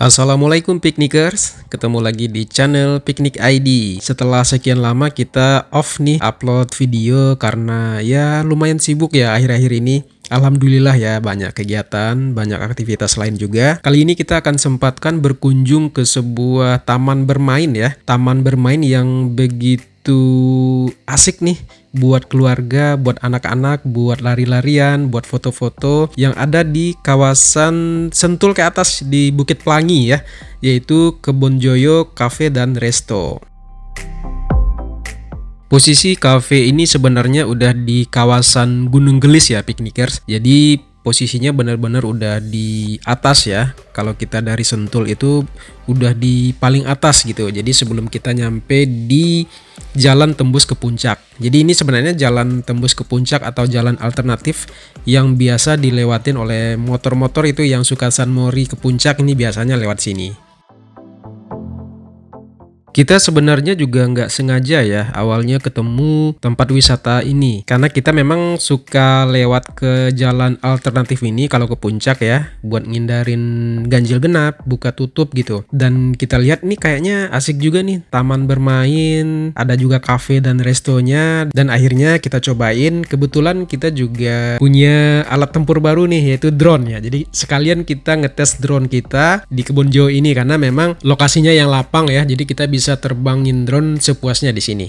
Assalamualaikum piknikers, ketemu lagi di channel Piknik ID. Setelah sekian lama kita off nih upload video karena ya lumayan sibuk ya akhir-akhir ini. Alhamdulillah ya banyak kegiatan, banyak aktivitas lain juga. Kali ini kita akan sempatkan berkunjung ke sebuah taman bermain ya. Taman bermain yang begitu asik nih buat keluarga, buat anak-anak, buat lari-larian, buat foto-foto yang ada di kawasan Sentul ke atas di Bukit Pelangi ya, yaitu Kebonjoyo Cafe dan Resto. Posisi cafe ini sebenarnya udah di kawasan Gunung Gelis ya piknikers. Jadi posisinya benar-benar udah di atas ya. Kalau kita dari Sentul itu udah di paling atas gitu. Jadi sebelum kita nyampe di jalan tembus ke puncak. Jadi ini sebenarnya jalan tembus ke puncak atau jalan alternatif yang biasa dilewatin oleh motor-motor itu yang suka San Mori ke puncak, ini biasanya lewat sini. Kita sebenarnya juga nggak sengaja ya awalnya ketemu tempat wisata ini, karena kita memang suka lewat ke jalan alternatif ini kalau ke puncak ya, buat ngindarin ganjil genap, buka tutup gitu. Dan kita lihat nih kayaknya asik juga nih, taman bermain, ada juga cafe dan restonya, dan akhirnya kita cobain. Kebetulan kita juga punya alat tempur baru nih, yaitu drone ya. Jadi sekalian kita ngetes drone kita di Kebonjoyo ini karena memang lokasinya yang lapang ya, jadi kita bisa terbangin drone sepuasnya di sini.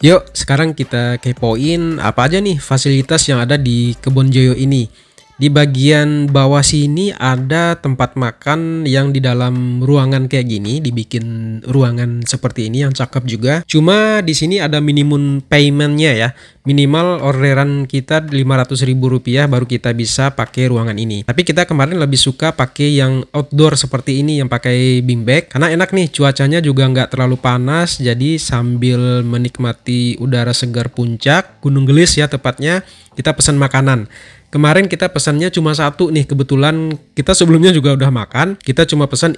Yuk, sekarang kita kepoin apa aja nih fasilitas yang ada di Kebonjoyo ini. Di bagian bawah sini ada tempat makan yang di dalam ruangan kayak gini, dibikin ruangan seperti ini yang cakep juga. Cuma di sini ada minimum paymentnya ya, minimal orderan kita Rp500.000 baru kita bisa pakai ruangan ini. Tapi kita kemarin lebih suka pakai yang outdoor seperti ini, yang pakai beanbag, karena enak nih, cuacanya juga nggak terlalu panas. Jadi sambil menikmati udara segar puncak Gunung Gelis ya tepatnya, kita pesan makanan. Kemarin kita pesannya cuma satu nih, kebetulan kita sebelumnya juga udah makan. Kita cuma pesan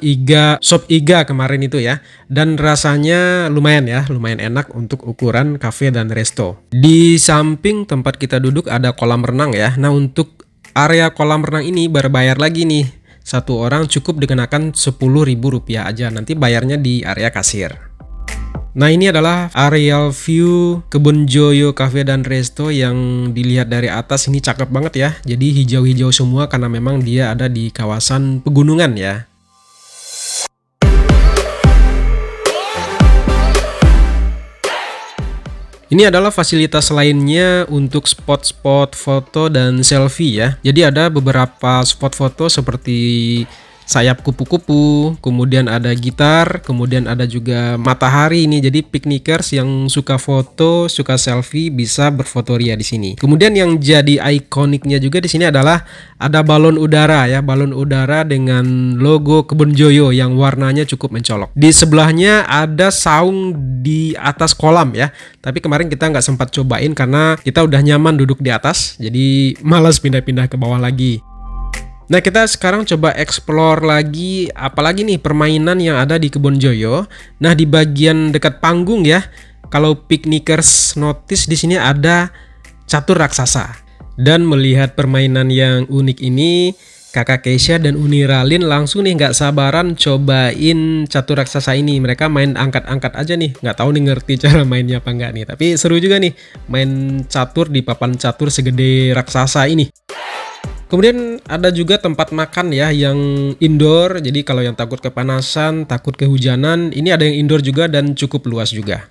sop iga kemarin itu ya. Dan rasanya lumayan ya, lumayan enak untuk ukuran cafe dan resto. Di samping tempat kita duduk ada kolam renang ya. Nah untuk area kolam renang ini berbayar lagi nih. Satu orang cukup dikenakan Rp10.000 aja, nanti bayarnya di area kasir. Nah ini adalah aerial view Kebonjoyo Cafe dan Resto yang dilihat dari atas, ini cakep banget ya. Jadi hijau-hijau semua karena memang dia ada di kawasan pegunungan ya. Ini adalah fasilitas lainnya untuk spot-spot foto dan selfie ya. Jadi ada beberapa spot foto seperti sayap kupu-kupu, kemudian ada gitar, kemudian ada juga matahari ini. Jadi piknikers yang suka foto, suka selfie bisa berfotoria di sini. Kemudian yang jadi ikoniknya juga di sini adalah ada balon udara ya, balon udara dengan logo Kebonjoyo yang warnanya cukup mencolok. Di sebelahnya ada saung di atas kolam ya. Tapi kemarin kita nggak sempat cobain karena kita udah nyaman duduk di atas, jadi malas pindah-pindah ke bawah lagi. Nah kita sekarang coba explore lagi apalagi nih permainan yang ada di Kebonjoyo. Nah di bagian dekat panggung ya, kalau piknikers notice di sini ada catur raksasa. Dan melihat permainan yang unik ini, Kakak Keisha dan Uni Ralin langsung nih nggak sabaran cobain catur raksasa ini. Mereka main angkat-angkat aja nih, nggak tahu nih ngerti cara mainnya apa nggak nih. Tapi seru juga nih main catur di papan catur segede raksasa ini. Kemudian ada juga tempat makan ya yang indoor. Jadi kalau yang takut kepanasan, takut kehujanan, ini ada yang indoor juga dan cukup luas juga.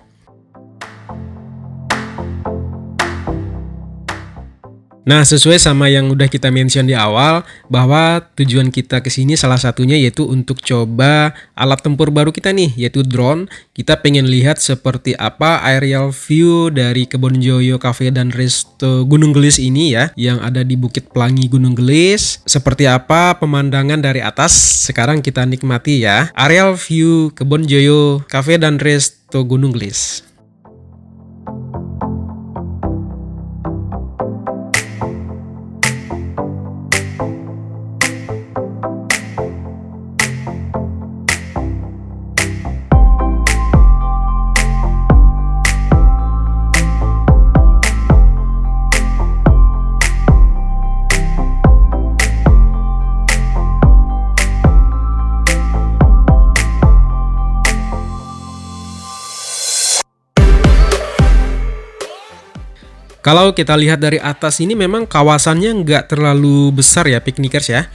Nah, sesuai sama yang udah kita mention di awal, bahwa tujuan kita ke sini salah satunya yaitu untuk coba alat tempur baru kita nih, yaitu drone. Kita pengen lihat seperti apa aerial view dari Kebonjoyo Cafe dan Resto Gunung Gelis ini ya, yang ada di Bukit Pelangi Gunung Gelis. Seperti apa pemandangan dari atas, sekarang kita nikmati ya. Aerial view Kebonjoyo Cafe dan Resto Gunung Gelis. Kalau kita lihat dari atas ini memang kawasannya nggak terlalu besar ya piknikers ya.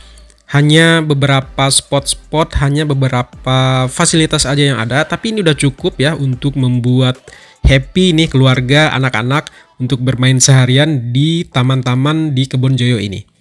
Hanya beberapa spot-spot, hanya beberapa fasilitas aja yang ada. Tapi ini udah cukup ya untuk membuat happy nih keluarga, anak-anak untuk bermain seharian di taman-taman di Kebonjoyo ini.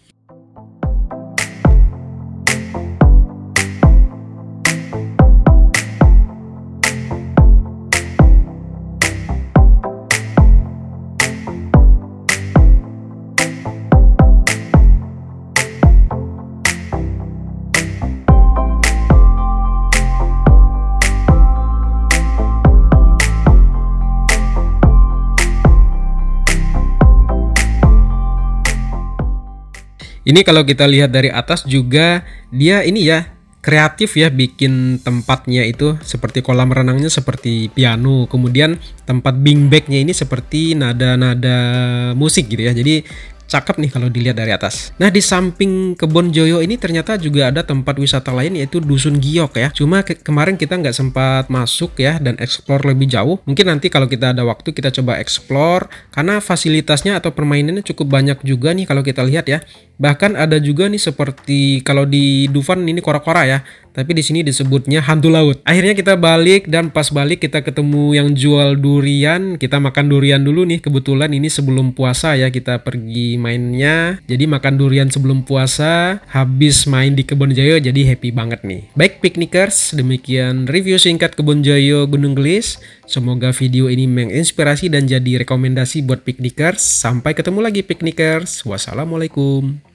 Ini kalau kita lihat dari atas juga dia ini ya kreatif ya bikin tempatnya itu seperti kolam renangnya seperti piano, kemudian tempat beanbagnya ini seperti nada-nada musik gitu ya. Jadi cakep nih kalau dilihat dari atas. Nah, di samping Kebonjoyo ini ternyata juga ada tempat wisata lain yaitu Dusun Giok ya. Cuma kemarin kita nggak sempat masuk ya dan explore lebih jauh. Mungkin nanti kalau kita ada waktu kita coba explore karena fasilitasnya atau permainannya cukup banyak juga nih kalau kita lihat ya. Bahkan ada juga nih seperti kalau di Dufan ini kora-kora ya, tapi di sini disebutnya hantu laut. Akhirnya kita balik dan pas balik kita ketemu yang jual durian. Kita makan durian dulu nih, kebetulan ini sebelum puasa ya kita pergi mainnya. Jadi makan durian sebelum puasa, habis main di Kebonjoyo jadi happy banget nih. Baik piknikers, demikian review singkat Kebonjoyo Gunung Gelis. Semoga video ini menginspirasi dan jadi rekomendasi buat piknikers. Sampai ketemu lagi piknikers. Wassalamualaikum.